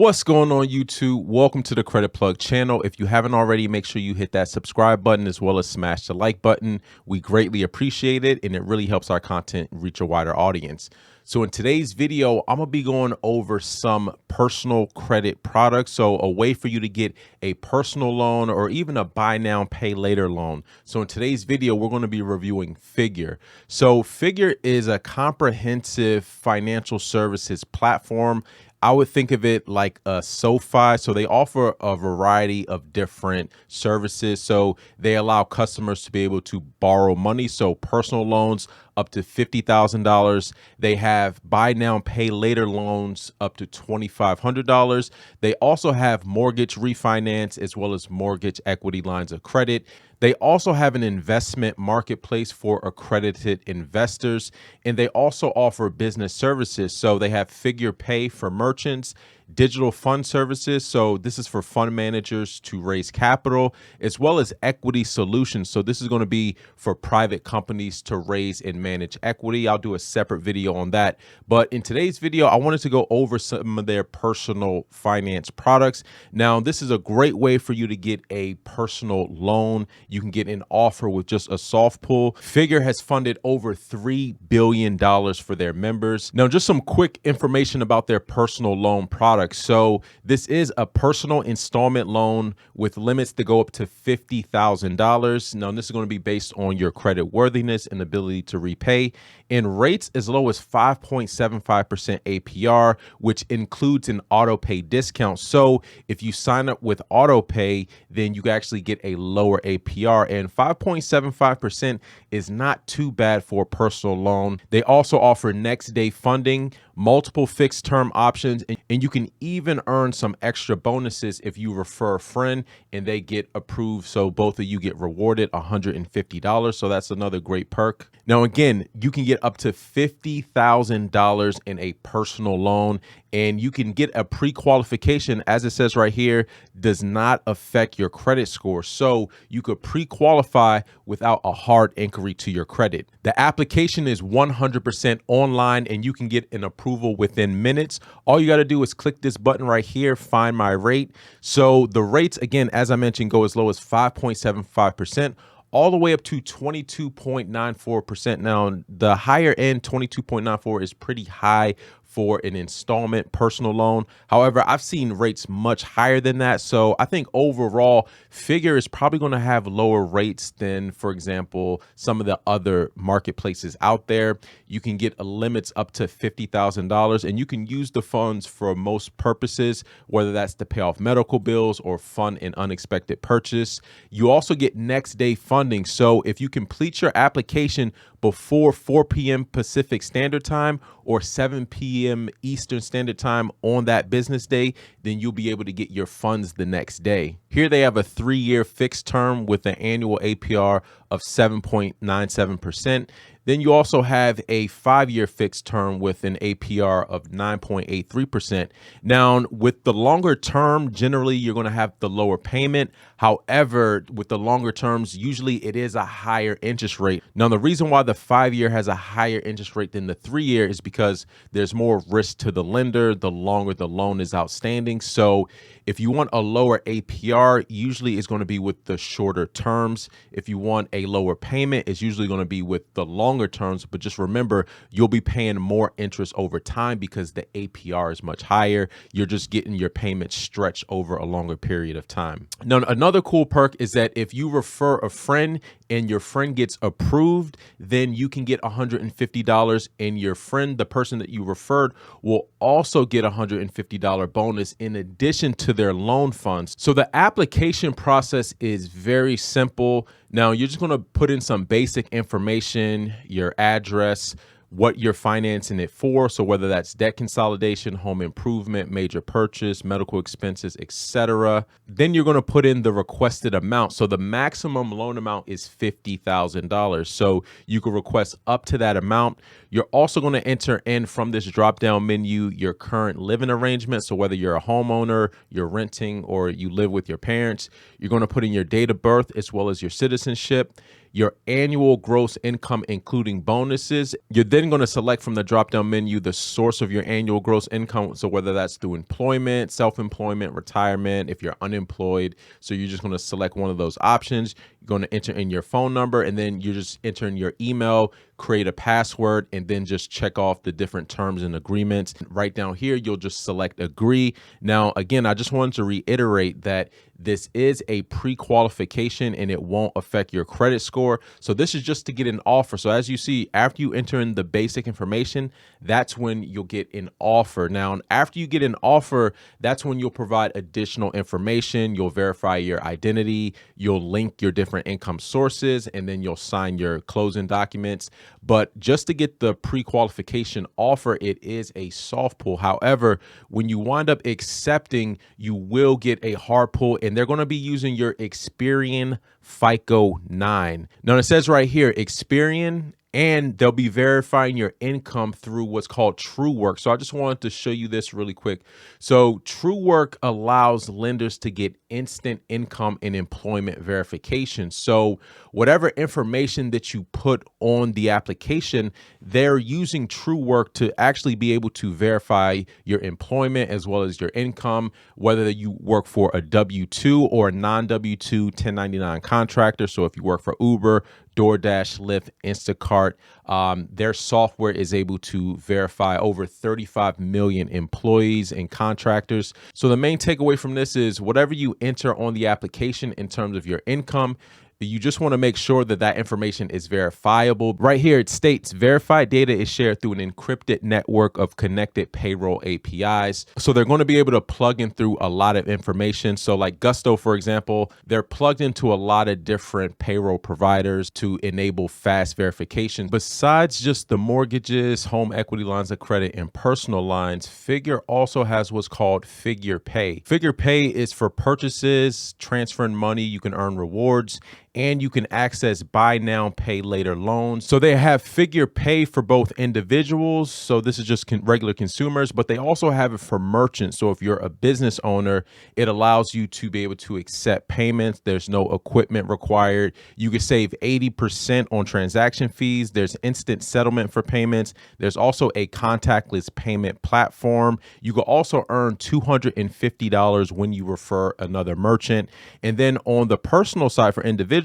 What's going on, YouTube? Welcome to the Credit Plug channel. If you haven't already, make sure you hit that subscribe button as well as smash the like button. We greatly appreciate it, and it really helps our content reach a wider audience. So in today's video, I'm gonna be going over some personal credit products. So a way for you to get a personal loan or even a buy now, pay later loan. So in today's video, we're gonna be reviewing Figure. So Figure is a comprehensive financial services platform. I would think of it like a SoFi. So they offer a variety of different services. So they allow customers to be able to borrow money. So personal loans up to $50,000. They have buy now, pay later loans up to $2,500. They also have mortgage refinance as well as mortgage equity lines of credit. They also have an investment marketplace for accredited investors, and they also offer business services. So they have Figure Pay for merchants, digital fund services. So this is for fund managers to raise capital, as well as equity solutions. So this is going to be for private companies to raise and manage equity. I'll do a separate video on that. But in today's video, I wanted to go over some of their personal finance products. Now, this is a great way for you to get a personal loan. You can get an offer with just a soft pull. Figure has funded over $3 billion for their members. Now, just some quick information about their personal loan products. So this is a personal installment loan with limits to go up to $50,000. Now, this is going to be based on your credit worthiness and ability to repay, and rates as low as 5.75% APR, which includes an auto pay discount. So if you sign up with auto pay, then you can actually get a lower APR, and 5.75% is not too bad for a personal loan. They also offer next day funding, multiple fixed term options, and you can even earn some extra bonuses if you refer a friend and they get approved. So both of you get rewarded $150. So that's another great perk. Now, again, you can get up to $50,000 in a personal loan, and you can get a pre-qualification, as it says right here, does not affect your credit score. So you could pre-qualify without a hard inquiry to your credit. The application is 100% online, and you can get an approval within minutes. All you got to do is click this button right here, find my rate. So the rates, again, as I mentioned, go as low as 5.75%. all the way up to 22.94%. Now, the higher end, 22.94, is pretty high for an installment personal loan. However, I've seen rates much higher than that. So I think overall, Figure is probably going to have lower rates than, for example, some of the other marketplaces out there. You can get limits up to $50,000, and you can use the funds for most purposes, whether that's to pay off medical bills or fund an unexpected purchase. You also get next day funding. So if you complete your application before 4 p.m. Pacific Standard Time or 7 p.m. Eastern Standard Time on that business day, then you'll be able to get your funds the next day. Here they have a 3-year fixed term with an annual APR of 7.97%. Then you also have a 5-year fixed term with an APR of 9.83%. Now, with the longer term, generally you're going to have the lower payment. However, with the longer terms, usually it is a higher interest rate. Now, the reason why the 5-year has a higher interest rate than the 3-year is because there's more risk to the lender the longer the loan is outstanding. So if you want a lower APR, usually it's going to be with the shorter terms. If you want a lower payment, it's usually going to be with the longer terms. But just remember, you'll be paying more interest over time because the APR is much higher. You're just getting your payments stretched over a longer period of time. Now, another cool perk is that if you refer a friend and your friend gets approved, then you can get $150, and your friend, the person that you referred, will also get a $150 bonus in addition to their loan funds. So the application process is very simple. Now, you're just going to put in some basic information, your address, what you're financing it for. So whether that's debt consolidation, home improvement, major purchase, medical expenses, etc. Then you're going to put in the requested amount. So the maximum loan amount is $50,000. So you can request up to that amount. You're also going to enter in from this drop-down menu your current living arrangement. So whether you're a homeowner, you're renting, or you live with your parents, you're going to put in your date of birth as well as your citizenship. your annual gross income, including bonuses. You're then going to select from the drop-down menu the source of your annual gross income. So whether that's through employment, self-employment, retirement, if you're unemployed. So you're just going to select one of those options. You're going to enter in your phone number, and then you're just entering your email, create a password, and then just check off the different terms and agreements. Right down here, you'll just select agree. Now, again, I just wanted to reiterate that this is a pre-qualification and it won't affect your credit score. So this is just to get an offer. So as you see, after you enter in the basic information, that's when you'll get an offer. Now, after you get an offer, that's when you'll provide additional information. You'll verify your identity, you'll link your different income sources, and then you'll sign your closing documents. But just to get the pre-qualification offer, it is a soft pull. However, when you wind up accepting, you will get a hard pull, and they're going to be using your Experian FICO 9. Now, it says right here, Experian, and they'll be verifying your income through what's called TrueWork. So I just wanted to show you this really quick. So TrueWork allows lenders to get instant income and employment verification. So whatever information that you put on the application, they're using TrueWork to actually be able to verify your employment as well as your income, whether you work for a W-2 or a non-W-2 1099 contractor. So if you work for Uber, DoorDash, Lyft, Instacart, their software is able to verify over 35 million employees and contractors. So the main takeaway from this is whatever you enter on the application in terms of your income, you just want to make sure that that information is verifiable. Right here, it states verified data is shared through an encrypted network of connected payroll APIs. So they're going to be able to plug in through a lot of information. So like Gusto, for example, they're plugged into a lot of different payroll providers to enable fast verification. Besides just the mortgages, home equity lines of credit, and personal lines, Figure also has what's called Figure Pay. Figure Pay is for purchases, transferring money, you can earn rewards, and you can access buy now, pay later loans. So they have Figure Pay for both individuals. So this is just regular consumers, but they also have it for merchants. So if you're a business owner, it allows you to be able to accept payments. There's no equipment required. You can save 80% on transaction fees. There's instant settlement for payments. There's also a contactless payment platform. You can also earn $250 when you refer another merchant. And then on the personal side for individuals,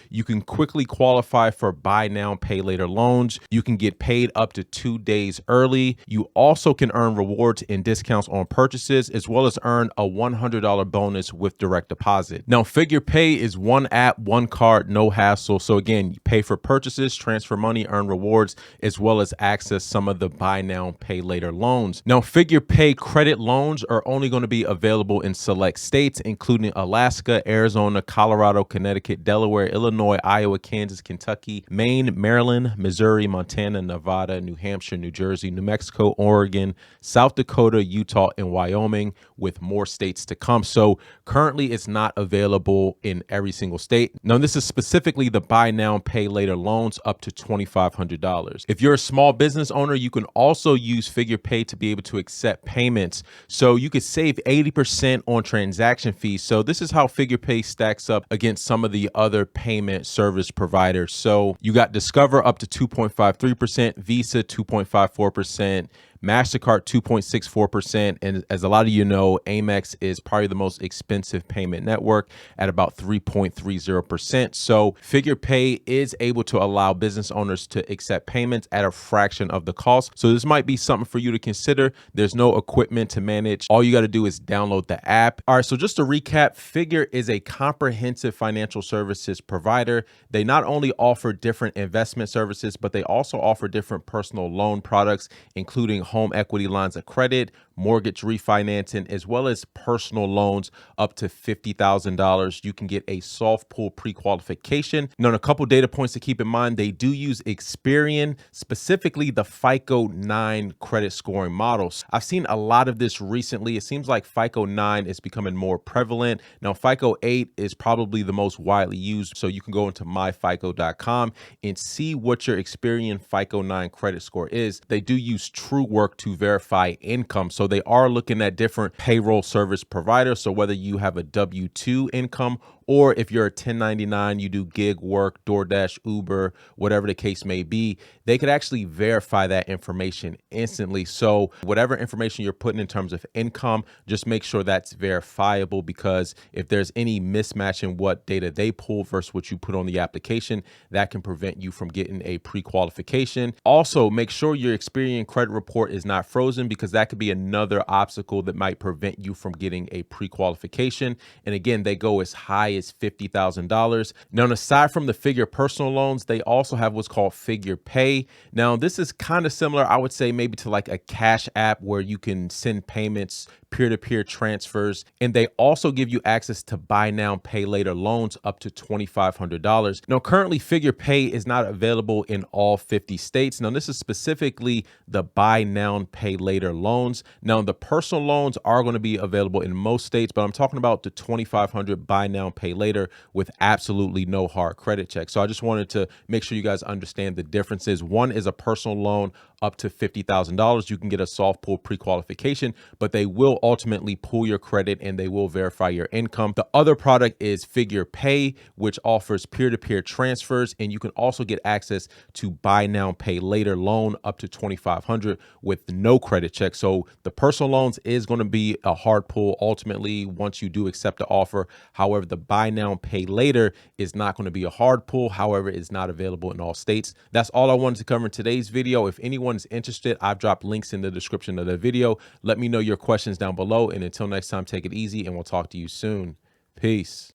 you can quickly qualify for buy now, pay later loans. You can get paid up to 2 days early. You also can earn rewards and discounts on purchases, as well as earn a $100 bonus with direct deposit. Now, Figure Pay is one app, one card, no hassle. So again, you pay for purchases, transfer money, earn rewards, as well as access some of the buy now, pay later loans. Now, Figure Pay credit loans are only going to be available in select states, including Alaska, Arizona, Colorado, Connecticut, Delaware, Illinois, Iowa, Kansas, Kentucky, Maine, Maryland, Missouri, Montana, Nevada, New Hampshire, New Jersey, New Mexico, Oregon, South Dakota, Utah, and Wyoming, with more states to come. So currently it's not available in every single state. Now, this is specifically the buy now, pay later loans up to $2,500. If you're a small business owner, you can also use Figure Pay to be able to accept payments. So you could save 80% on transaction fees. So this is how Figure Pay stacks up against some of the other payment service providers. So you got Discover up to 2.53%, Visa 2.54%, MasterCard 2.64%. And as a lot of you know, Amex is probably the most expensive payment network at about 3.30%. So Figure Pay is able to allow business owners to accept payments at a fraction of the cost. So this might be something for you to consider. There's no equipment to manage. All you got to do is download the app. All right, so just to recap, Figure is a comprehensive financial services provider. They not only offer different investment services, but they also offer different personal loan products, including home equity lines of credit, mortgage refinancing, as well as personal loans up to $50,000. You can get a soft pull pre-qualification. Now, a couple data points to keep in mind, they do use Experian, specifically the FICO 9 credit scoring models. I've seen a lot of this recently. It seems like FICO 9 is becoming more prevalent. Now, FICO 8 is probably the most widely used. So you can go into myfico.com and see what your Experian FICO 9 credit score is. They do use TrueWork to verify income. So they are looking at different payroll service providers. So whether you have a W-2 income or if you're a 1099, you do gig work, DoorDash, Uber, whatever the case may be, they could actually verify that information instantly. So whatever information you're putting in terms of income, just make sure that's verifiable, because if there's any mismatch in what data they pull versus what you put on the application, that can prevent you from getting a pre-qualification. Also, make sure your Experian credit report is not frozen, because that could be another obstacle that might prevent you from getting a pre-qualification. And again, they go as high as $50,000. Now, aside from the Figure personal loans, they also have what's called Figure Pay. Now, this is kind of similar, I would say, maybe to like a Cash App, where you can send payments, peer-to-peer transfers, and they also give you access to buy now, pay later loans up to $2,500. Now, currently Figure Pay is not available in all 50 states. Now, this is specifically the buy now, pay later loans. Now, the personal loans are going to be available in most states, but I'm talking about the $2,500 buy now, pay later with absolutely no hard credit check. So I just wanted to make sure you guys understand the differences. One is a personal loan up to $50,000. You can get a soft pull pre-qualification, but they will ultimately pull your credit and they will verify your income. The other product is Figure Pay, which offers peer-to-peer transfers, and you can also get access to buy now, pay later loan up to $2,500 with no credit check. So the personal loans is going to be a hard pull ultimately once you do accept the offer. However, the buy now, pay later is not going to be a hard pull. However, it's not available in all states. That's all I wanted to cover in today's video. If anyone's interested, I've dropped links in the description of the video. Let me know your questions down below. And until next time, take it easy and we'll talk to you soon. Peace.